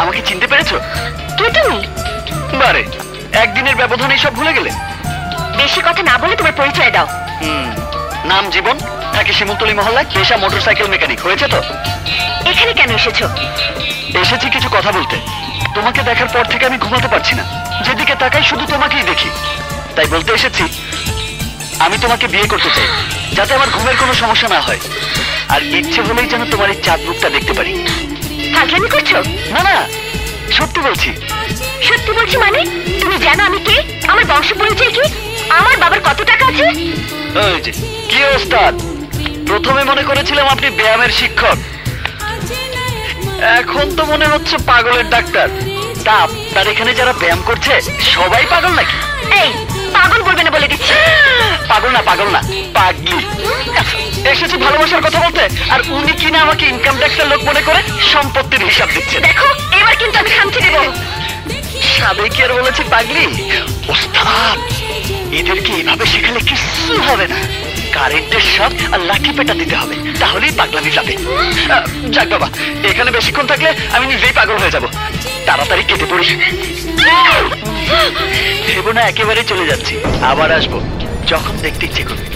আমাকে চিনতে পেরেছো? কে তুমি? বারে, একদিনের ব্যবধানে সব ভুলে গেলে? বেশি কথা না বলে তোমার পরিচয় দাও। নাম জীবন, থাকি শিমুলতলি মহল্লায়, পেশা মোটরসাইকেল মেকানিক। হয়েছে তো? এখানে কেন এসেছো? এসেছি কিছু কথা বলতে। তোমাকে দেখার পর থেকে আমি ঘুমাতে পারছি না, যেদিকে তাকাই শুধু তোমাকেই দেখি। তাই বলতে এসেছি, আমি তোমাকে বিয়ে করতে চাই, যাতে আমার ঘুমের কোনো সমস্যা না হয়। আর ইচ্ছে হলেই যেন তোমার এই চাঁদ মুখটা দেখতে পারি। ফাজলামি করছো? না না, সত্যি বলছি। সত্যি বলছি মানে? তুমি জানো আমি কে, আমার বংশ পরিচয় কি, আমার বাবার কত টাকা আছে? ওই যে কি ওস্তাদ, প্রথমে মনে করেছিলাম আপনি ব্যায়ামের শিক্ষক, এখন তো মনে হচ্ছে পাগলের ডাক্তার। তা আপনার এখানে যারা ব্যায়াম করছে সবাই পাগল নাকি? এই, পাগল বলবে না বলে দিচ্ছি। পাগল না, পাগল না, পাগলি। এসেছি ভালোবাসার কথা বলতে, আর উনি কিনা আমাকে ইনকাম ট্যাক্সের লোক মনে করে সম্পত্তির হিসাব দিচ্ছে। দেখো, এবার কিন্তু আমি শান্তি দেব। সাবেকি আর বলেছি পাগলি। ওস্তাদ, এদেরকে এভাবে শেখালে কিছু হবে না। কারেন্টের শক আর লাঠি পেটা দিতে হবে, তাহলেই পাগলামি যাবে। যাক বাবা, এখানে বেশিক্ষণ থাকলে আমি নিজেই পাগল হয়ে যাব। তাড়াতাড়ি কেটে পড়ি। ভেবো না একেবারে চলে যাচ্ছি, আবার আসবো যখন দেখতে ইচ্ছে করবে।